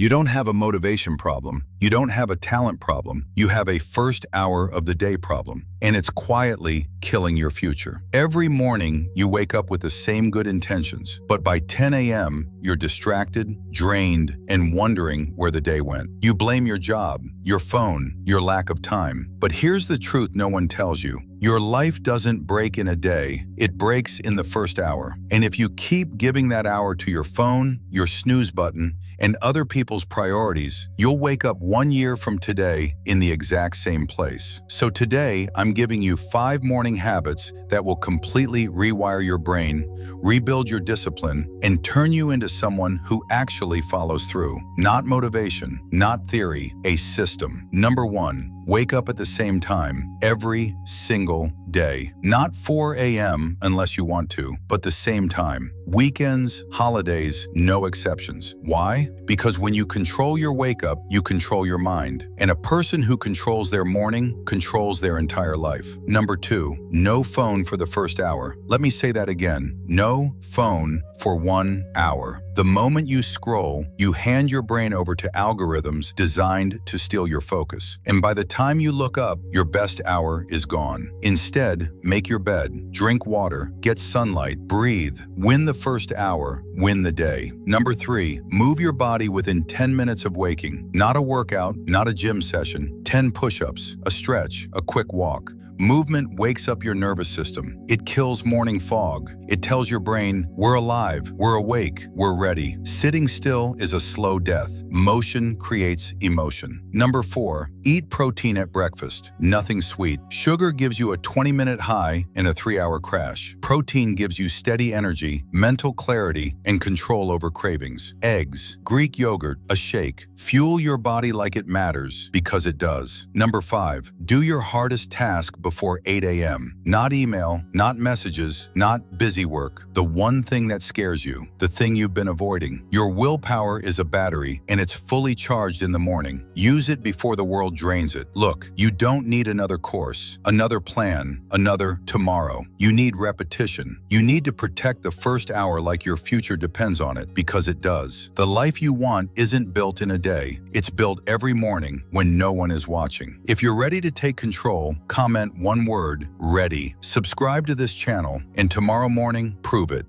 You don't have a motivation problem. You don't have a talent problem. You have a first hour of the day problem, and it's quietly killing your future. Every morning, you wake up with the same good intentions, but by 10 a.m., you're distracted, drained, and wondering where the day went. You blame your job, your phone, your lack of time. But here's the truth no one tells you. Your life doesn't break in a day, it breaks in the first hour. And if you keep giving that hour to your phone, your snooze button, and other people's priorities, you'll wake up 1 year from today in the exact same place. So today, I'm giving you 5 morning habits that will completely rewire your brain, rebuild your discipline, and turn you into someone who actually follows through. Not motivation, not theory, a system. Number 1. Wake up at the same time every single day. Not 4 a.m. unless you want to, but the same time. Weekends, holidays, no exceptions. Why? Because when you control your wake up, you control your mind. And a person who controls their morning controls their entire life. Number 2, no phone for the first hour. Let me say that again. No phone for 1 hour. The moment you scroll, you hand your brain over to algorithms designed to steal your focus. And by the time you look up, your best hour is gone. Instead, make your bed, drink water, get sunlight, breathe, win the first hour, win the day. Number 3, move your body within 10 minutes of waking. Not a workout, not a gym session, 10 push-ups, a stretch, a quick walk. Movement wakes up your nervous system. It kills morning fog. It tells your brain, we're alive, we're awake, we're ready. Sitting still is a slow death. Motion creates emotion. Number 4, eat protein at breakfast. Nothing sweet. Sugar gives you a 20-minute high and a 3-hour crash. Protein gives you steady energy, mental clarity, and control over cravings. Eggs, Greek yogurt, a shake. Fuel your body like it matters, because it does. Number 5, do your hardest task before 8 a.m. Not email, not messages, not busy work. The one thing that scares you, the thing you've been avoiding. Your willpower is a battery, and it's fully charged in the morning. Use it before the world drains it. Look, you don't need another course, another plan, another tomorrow. You need repetition. You need to protect the first hour like your future depends on it, because it does. The life you want isn't built in a day. It's built every morning when no one is watching. If you're ready to take control, comment one word, ready. Subscribe to this channel, and tomorrow morning, prove it.